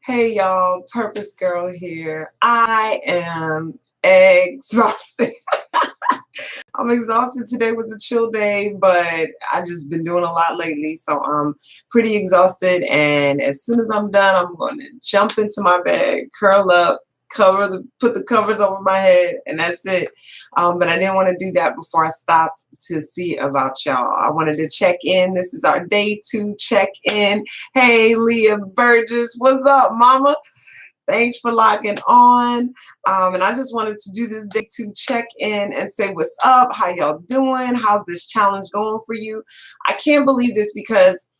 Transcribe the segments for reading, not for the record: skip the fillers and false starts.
Hey y'all, Purpose Girl here. I am exhausted. I'm exhausted. Today was a chill day, but I just been doing a lot lately, so I'm pretty exhausted. And as soon as I'm done, I'm going to jump into my bed, curl up, put the covers over my head, and that's it. But I didn't want to do that before I stopped to see about y'all. I wanted to check in. This is our day 2 check in. Hey, Leah Burgess, what's up, Mama? Thanks for logging on. And I just wanted to do this day 2 check in and say what's up, how y'all doing, how's this challenge going for you. I can't believe this because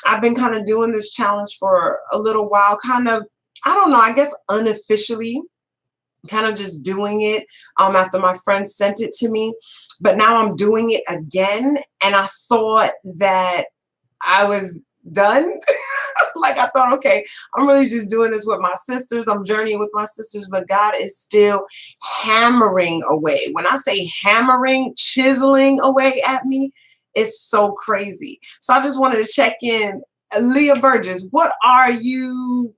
I've been kind of doing this challenge for a little while, kind of, I don't know, I guess unofficially, kind of just doing it after my friend sent it to me. But now I'm doing it again, and I thought that I was done. Like I thought, okay, I'm really just doing this with my sisters. I'm journeying with my sisters, but God is still hammering away. When I say hammering, chiseling away at me, it's so crazy. So I just wanted to check in. Leah Burgess, what are you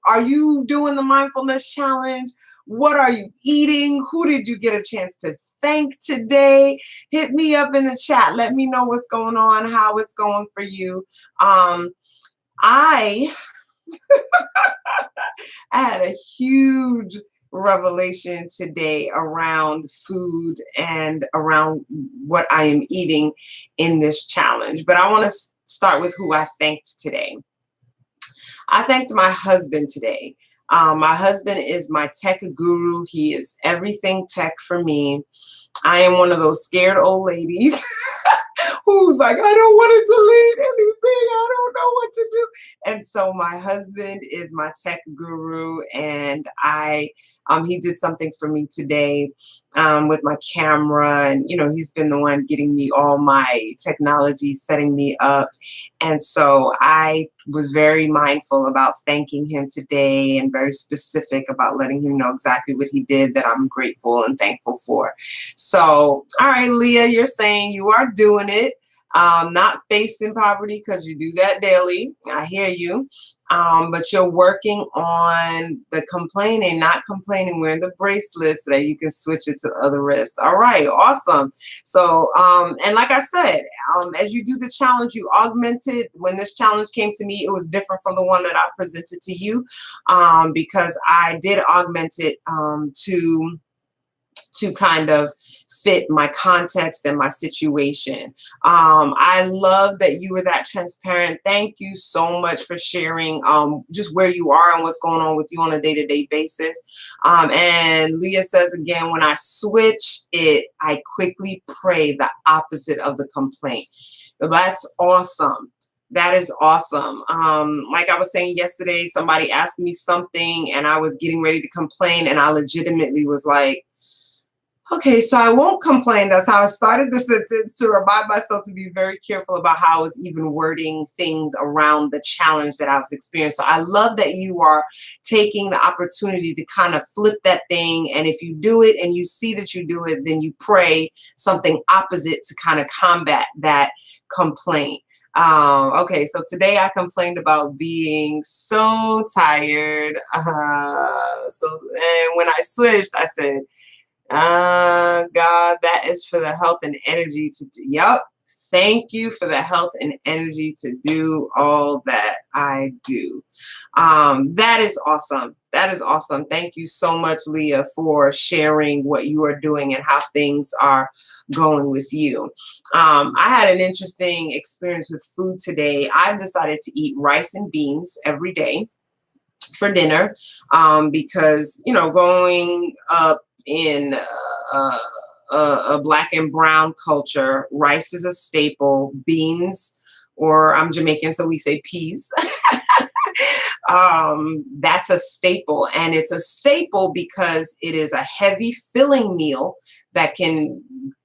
doing the mindfulness challenge? What are you eating? Who did you get a chance to thank today? Hit me up in the chat. Let me know what's going on, how it's going for you. I had a huge revelation today around food and around what I am eating in this challenge. But I want to start with who I thanked today. I thanked my husband today. My husband is my tech guru. He is everything tech for me. I am one of those scared old ladies who's like, I don't want it to lead anything. I don't know what to do. And so my husband is my tech guru, and he did something for me today with my camera, and he's been the one getting me all my technology, setting me up. And so I was very mindful about thanking him today and very specific about letting him know exactly what he did that I'm grateful and thankful for. So, all right, Leah, you're saying you are doing it. Not facing poverty, because you do that daily. I hear you. But you're working on the complaining, not complaining, wearing the bracelet so that you can switch it to the other wrist. All right, awesome. So, and like I said, as you do the challenge, you augment it. When this challenge came to me, it was different from the one that I presented to you, because I did augment it to kind of fit my context and my situation. I love that you were that transparent. Thank you so much for sharing just where you are and what's going on with you on a day-to-day basis. And Leah says again, when I switch it, I quickly pray the opposite of the complaint. That's awesome. That is awesome. Like I was saying yesterday, somebody asked me something and I was getting ready to complain, and I legitimately was like, okay, so I won't complain. That's how I started the sentence, to remind myself to be very careful about how I was even wording things around the challenge that I was experiencing. So I love that you are taking the opportunity to kind of flip that thing. And if you do it and you see that you do it, then you pray something opposite to kind of combat that complaint. Okay, so today I complained about being so tired. And when I switched, I said, God, that is for the health and energy to do. Yep. Thank you for the health and energy to do all that I do. That is awesome. That is awesome. Thank you so much, Leah, for sharing what you are doing and how things are going with you. I had an interesting experience with food today. I've decided to eat rice and beans every day for dinner, because, growing up in a Black and brown culture, rice is a staple. Beans, or I'm Jamaican, so we say peas. That's a staple, and it's a staple because it is a heavy filling meal that can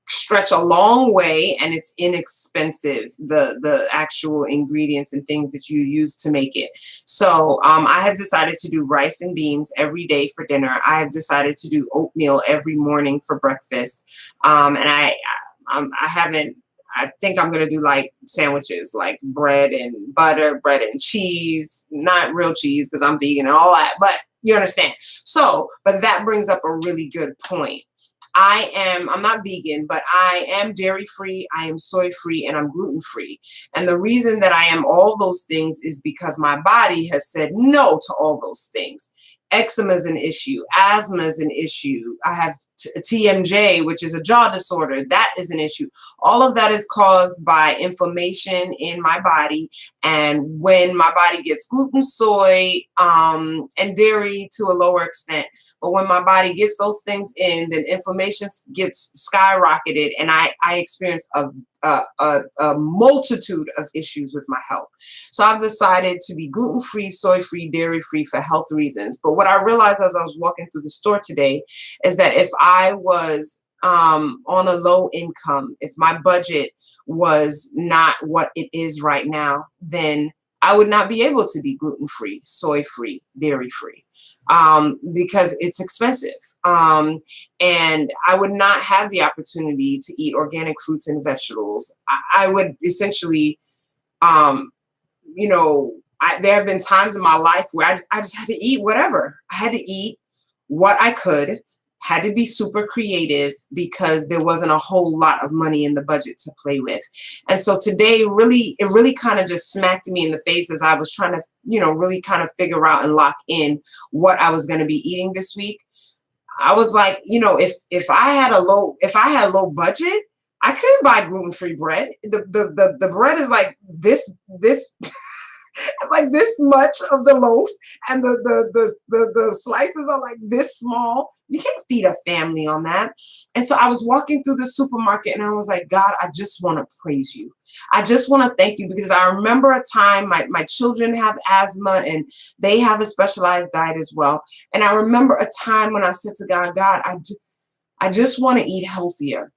stretch a long way, and it's inexpensive, the actual ingredients and things that you use to make it. So I have decided to do rice and beans every day for dinner. I have decided to do oatmeal every morning for breakfast. And I haven't I think I'm going to do like sandwiches, like bread and butter, bread and cheese, not real cheese because I'm vegan and all that, but you understand. So, but that brings up a really good point. I'm not vegan, but I am dairy free, I am soy free, and I'm gluten free. And the reason that I am all those things is because my body has said no to all those things. Eczema is an issue. Asthma is an issue. I have TMJ, which is a jaw disorder. That is an issue. All of that is caused by inflammation in my body. And when my body gets gluten, soy, and dairy to a lower extent, but when my body gets those things in, then inflammation gets skyrocketed, and I experience a multitude of issues with my health. So I've decided to be gluten-free, soy-free, dairy-free for health reasons. But what I realized as I was walking through the store today is that if I was on a low income, if my budget was not what it is right now, then I would not be able to be gluten-free, soy-free, dairy-free, because it's expensive. And I would not have the opportunity to eat organic fruits and vegetables. I would essentially, there have been times in my life where I just had to eat whatever. I had to eat what I could, had to be super creative because there wasn't a whole lot of money in the budget to play with. And so today it really kind of just smacked me in the face as I was trying to, really kind of figure out and lock in what I was going to be eating this week. I was like, if I had low budget, I couldn't buy gluten-free bread. The bread is like this it's like this much of the loaf, and the slices are like this small. You can't feed a family on that. And so I was walking through the supermarket and I was like, God, I just want to praise you. I just want to thank you, because I remember a time my children have asthma and they have a specialized diet as well. And I remember a time when I said to God, I just want to eat healthier.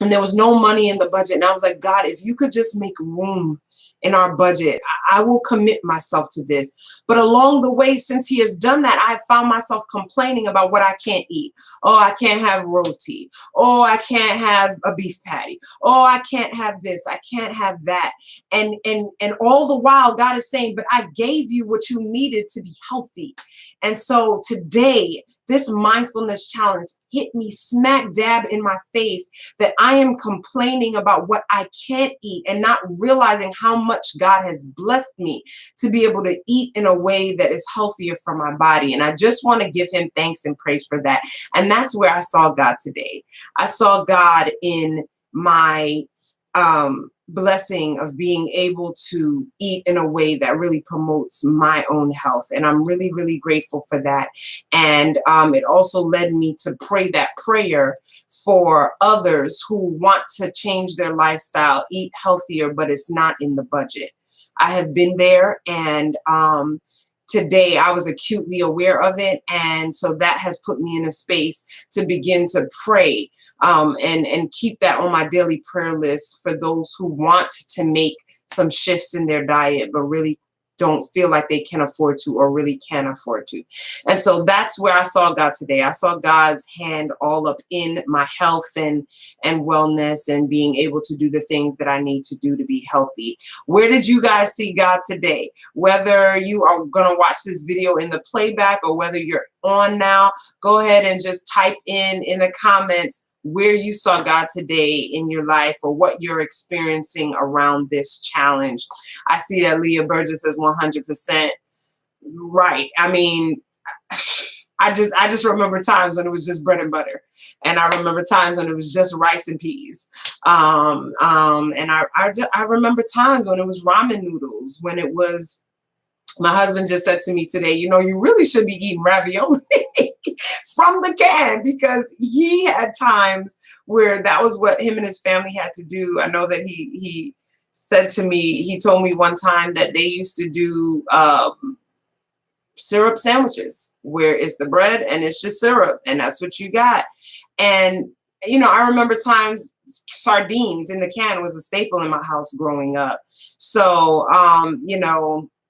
And there was no money in the budget. And I was like, God, if you could just make room in our budget, I will commit myself to this. But along the way, since he has done that, I found myself complaining about what I can't eat. Oh, I can't have roti. Oh, I can't have a beef patty. Oh, I can't have this. I can't have that. And all the while, God is saying, but I gave you what you needed to be healthy. And so today, this mindfulness challenge hit me smack dab in my face that I am complaining about what I can't eat and not realizing how much God has blessed me to be able to eat in a way that is healthier for my body. And I just want to give him thanks and praise for that. And that's where I saw God today. I saw God in my blessing of being able to eat in a way that really promotes my own health. And I'm really, really grateful for that. And it also led me to pray that prayer for others who want to change their lifestyle, eat healthier, but it's not in the budget. I have been there, and today I was acutely aware of it. And so that has put me in a space to begin to pray and keep that on my daily prayer list for those who want to make some shifts in their diet, but really don't feel like they can afford to or really can afford to. And so that's where I saw God today. I saw God's hand all up in my health and wellness and being able to do the things that I need to do to be healthy. Where did you guys see God today? Whether you are going to watch this video in the playback or whether you're on now, go ahead and just type in the comments where you saw God today in your life or what you're experiencing around this challenge. I see that Leah Burgess says 100% right. I mean, I just remember times when it was just bread and butter, and I remember times when it was just rice and peas. And I remember times when it was ramen noodles, when it was. My husband just said to me today, you really should be eating ravioli from the can, because he had times where that was what him and his family had to do. I know that he said to me, he told me one time that they used to do syrup sandwiches where it's the bread and it's just syrup and that's what you got. And, I remember times sardines in the can was a staple in my house growing up. So,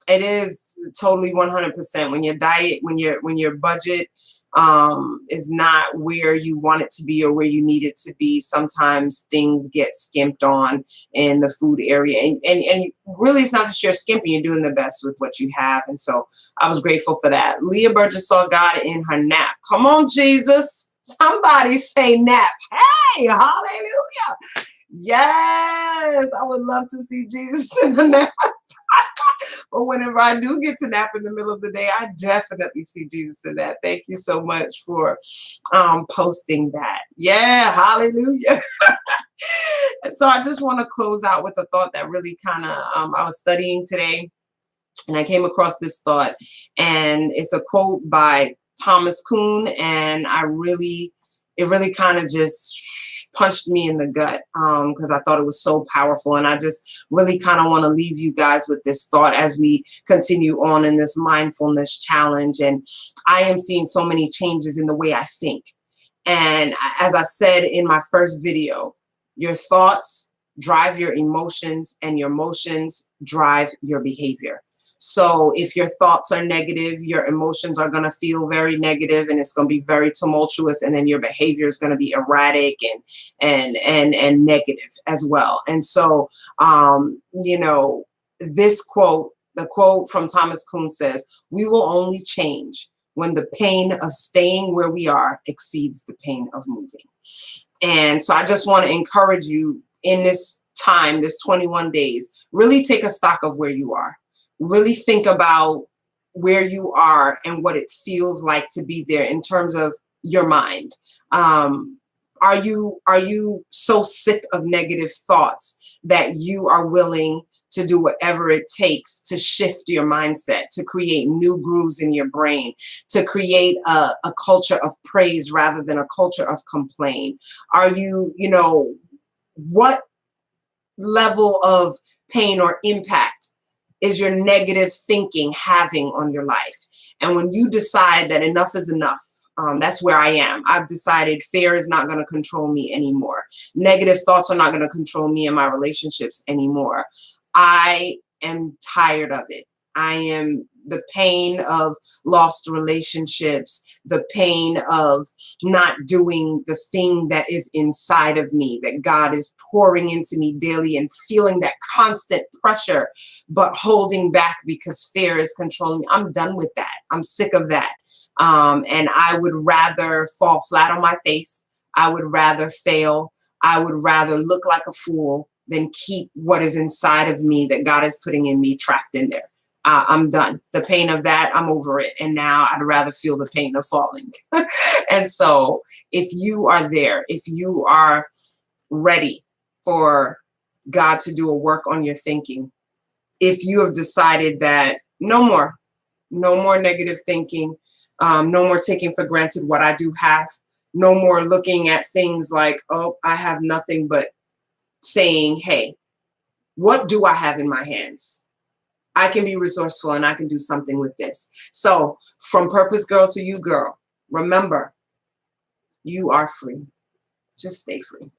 it is totally 100% when your diet, when your budget is not where you want it to be or where you need it to be. Sometimes things get skimped on in the food area, and really it's not that you're skimping, you're doing the best with what you have. And so I was grateful for that. Leah Burgess saw God in her nap. Come on, Jesus. Somebody say nap. Hey, hallelujah. Yes, I would love to see Jesus in a nap. But whenever I do get to nap in the middle of the day, I definitely see Jesus in that. Thank you so much for posting that. Yeah, hallelujah. So I just want to close out with a thought that really kind of, I was studying today and I came across this thought, and it's a quote by Thomas Kuhn, and it really kind of just punched me in the gut because I thought it was so powerful. And I just really kind of want to leave you guys with this thought as we continue on in this mindfulness challenge. And I am seeing so many changes in the way I think. And as I said in my first video, your thoughts drive your emotions, and your emotions drive your behavior. So if your thoughts are negative, your emotions are going to feel very negative, and it's going to be very tumultuous, and then your behavior is going to be erratic and negative as well. And so this quote, the quote from Thomas Kuhn says, "We will only change when the pain of staying where we are exceeds the pain of moving." And so I just want to encourage you in this time, this 21 days, really take a stock of where you are. Really think about where you are and what it feels like to be there in terms of your mind. Are you so sick of negative thoughts that you are willing to do whatever it takes to shift your mindset, to create new grooves in your brain, to create a culture of praise rather than a culture of complaint? Are you, what level of pain or impact is your negative thinking having on your life? And when you decide that enough is enough, that's where I am. I've decided fear is not going to control me anymore. Negative thoughts are not going to control me in my relationships anymore. I am tired of it. I am the pain of lost relationships, the pain of not doing the thing that is inside of me, that God is pouring into me daily, and feeling that constant pressure, but holding back because fear is controlling me. I'm done with that. I'm sick of that. And I would rather fall flat on my face. I would rather fail. I would rather look like a fool than keep what is inside of me that God is putting in me trapped in there. I'm done. The pain of that, I'm over it. And now I'd rather feel the pain of falling. And so if you are there, if you are ready for God to do a work on your thinking, if you have decided that no more negative thinking, no more taking for granted what I do have, no more looking at things like, oh, I have nothing, but saying, hey, what do I have in my hands? I can be resourceful and I can do something with this. So from Purpose Girl to you, girl, remember, you are free. Just stay free.